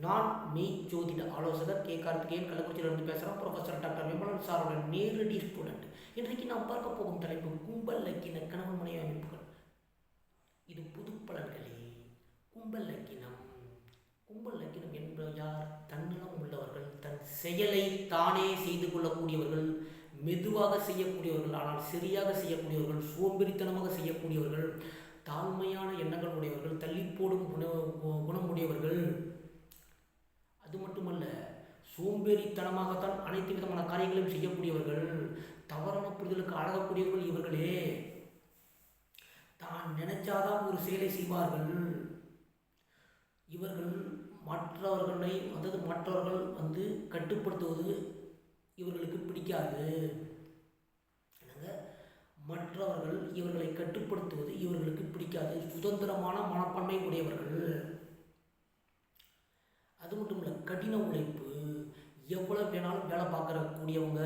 நான் மெய் ஜோதிட ஆலோசகர் கே கார்த்திகேயன், கள்ளக்குறிச்சியிலிருந்து பேசுகிறேன். ப்ரொஃபஸர் டாக்டர் விமலன் சாரோட நேரடி ஸ்டூடெண்ட். இன்றைக்கு நாம் பார்க்க போகும் தலைப்பு கும்பல் லக்கின கணவன் மனைவி அமைப்புகள். இது புது பலன்களே. கும்பல் லக்கினம். கும்பல் லக்கினம் என்பது யார்? தன்னலம் உள்ளவர்கள், தன் செயலை தானே செய்து கொள்ளக்கூடியவர்கள், மெதுவாக செய்யக்கூடியவர்கள், ஆனால் சரியாக செய்யக்கூடியவர்கள், சோம்பேறித்தனமாக செய்யக்கூடியவர்கள், தாழ்மையான எண்ணங்கள் உடையவர்கள், தள்ளி போடும் குணம் உடையவர்கள். அது மட்டுமல்ல, சோம்பேறித்தனமாகத்தான் அனைத்து விதமான காரியங்களையும் செய்யக்கூடியவர்கள், தவறான புரிதலுக்கு ஆளாகக்கூடியவர்கள் இவர்களே. தான் நினைச்சாதான் ஒரு செயலை செய்வார்கள். இவர்கள் மற்றவர்கள் கட்டுப்படுத்துவது இவர்களுக்கு பிடிக்காது. மற்றவர்கள் இவர்களை கட்டுப்படுத்துவது இவர்களுக்கு பிடிக்காது. சுதந்திரமான மனப்பான்மை உடையவர்கள். அது மட்டும் இல்லை, கடின உழைப்பு. எவ்வளோ வேணாலும் வேலை பார்க்கக்கூடியவங்க,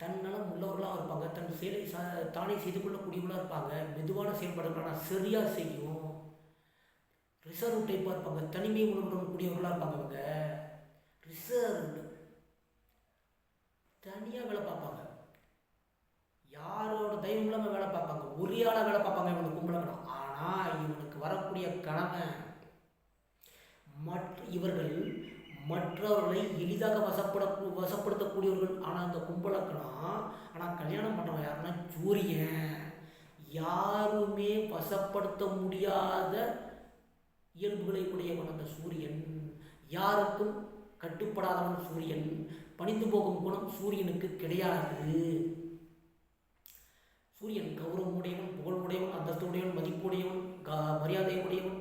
தன்னலம் உள்ளவர்களாக இருப்பாங்க, தன் செயலை தானே செய்து கொள்ளக்கூடியவர்களாக இருப்பாங்க, மெதுவான செயல்பாடுகளான சரியாக செய்யும். ரிசர்வ் டைப்பாக இருப்பாங்க, தனிமை உணர்வுடன் கூடியவர்களாக இருப்பாங்க. அவங்க ரிசர்வ்டு, தனியாக வேலை பார்ப்பாங்க, யாரோட தெய்வம் இல்லாமல் வேலை பார்ப்பாங்க, ஒரே ஆளாக வேலை பார்ப்பாங்க இவனுக்கு கும்பலக்கணும். ஆனால் இவனுக்கு வரக்கூடிய கணவன் இவர்கள் மற்றவர்களை எளிதாக வசப்படுத்தக்கூடியவர்கள். ஆனால் அந்த கும்பலக்கணம், ஆனால் கல்யாணம் பண்ணுறவன் யாருன்னா சூரியன். யாருமே வசப்படுத்த முடியாத இயல்புகளை உடையவன் அந்த சூரியன். யாருக்கும் கட்டுப்படாதவன் சூரியன். பணிந்து போகும் குணம் சூரியனுக்கு கிடையாது. சூரியன் கௌரவம் உடையவன், புகழ் உடையவன், அந்தஸ்து உடையவன், மதிப்புடையவன், மரியாதை உடையவன்,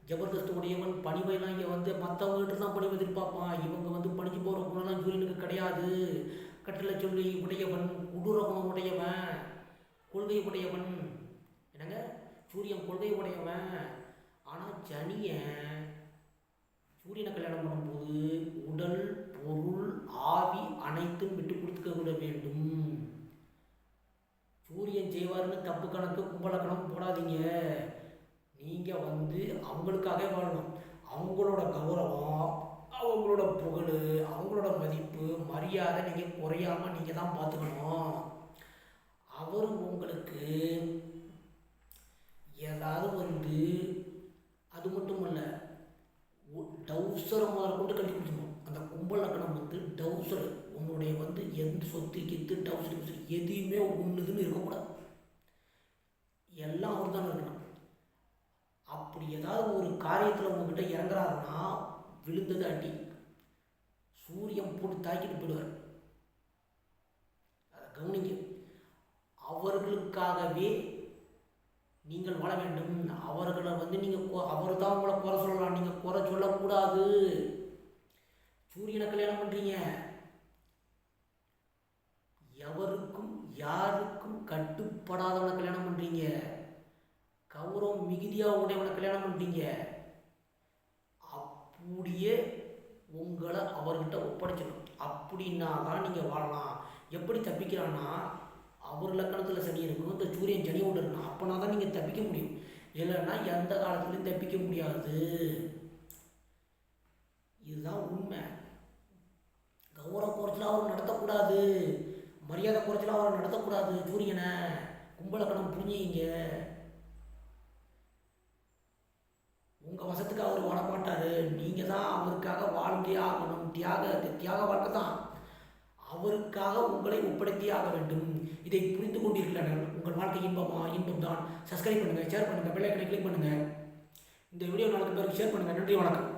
ஜபர்தஸ்து உடையவன். பணிவைலாம் இங்கே மற்றவங்ககிட்ட தான் பணிவு எதிர்பார்ப்பான். இவங்க பணிஞ்சு போகிற குணம்லாம் சூரியனுக்கு கிடையாது. கட்டளை சொல்லி உடையவன், கொடூர குணம் உடையவன், கொள்கை உடையவன். என்னங்க, சூரியன் கொள்கை உடையவன். ஆனால் சூரியனை கல்யாணம் பண்ணும்போது உடல், பொருள், ஆவி அனைத்தும் விட்டு கொடுத்துக்க விட வேண்டும். சூரியன் செய்வார்னு தப்பு கணக்கு கும்பலக்கணம் போடாதீங்க. நீங்கள் அவங்களுக்காக வாழணும். அவங்களோட கௌரவம், அவங்களோட புகழ், அவங்களோட மதிப்பு, மரியாதை நீங்கள் குறையாமல் நீங்கள் தான் பார்த்துக்கணும். அவர் உங்களுக்கு ஏதாவது அது மட்டும் இல்லை, டவுசரை முதல் கொண்டு கட்டி கொடுத்துக்கணும். அந்த கும்பல் லக்கணம் டவுசர், உன்னுடைய எந்த சொத்து கித்து டவுசர் எதையுமே ஒன்றுதுன்னு இருக்கக்கூடாது. எல்லாம் அவர் தான் இருக்கணும். அப்படி ஏதாவது ஒரு காரியத்தில் உங்ககிட்ட இறங்குறாருன்னா விழுந்தது அடி. சூரியன் போட்டு தாக்கிட்டு போயிடுவார். அதை கவனிங்க. அவர்களுக்காகவே நீங்கள் வாழ வேண்டும். அவர்களை நீங்கள் அவர் தான் உங்களை குறை சொல்லலாம், நீங்கள் குறை சொல்லக்கூடாது. சூரியனை கல்யாணம் பண்ணுறீங்க, எவருக்கும் யாருக்கும் கட்டுப்படாதவனை கல்யாணம் பண்ணுறீங்க, கௌரவம் மிகுதியாக உடையவனை கல்யாணம் பண்ணுறீங்க. அப்படியே உங்களை அவர்கிட்ட ஒப்படைச்சிடணும். அப்படின்னா தான் நீங்கள் வாழலாம். எப்படி தப்பிக்கிறான்னா, அவர் லக்கணத்தில் சனி இருக்கும், இந்த சூரியன் சனி ஒன்று இருக்கணும். அப்போனா தான் நீங்கள் தப்பிக்க முடியும். இல்லைன்னா எந்த காலத்துலையும் தப்பிக்க முடியாது. இதுதான் உண்மை. கௌரவ குறைச்சலாக அவர் நடத்தக்கூடாது, மரியாதை குறைச்சலாக அவர் நடத்தக்கூடாது. சூரியனை கும்பலக்கணம் புரிஞ்சிங்க. உங்கள் வசத்துக்கு அவர் வாழ மாட்டார். நீங்கள் தான் அவருக்காக வாழ்ந்தே ஆகணும். தியாக வாழ்க்கை தான். அவருக்காக உங்களை ஒப்படைத்தே ஆக வேண்டும். இதை புரிந்து கொண்டீர்கள். உங்கள் வாழ்க்கை இன்பம் தான். சப்ஸ்கிரைப் பண்ணுங்கள், ஷேர் பண்ணுங்கள், பெல் ஐகானை கிளிக் பண்ணுங்கள். இந்த வீடியோ 4 பேருக்கு ஷேர் பண்ணுங்கள். நன்றி, வணக்கம்.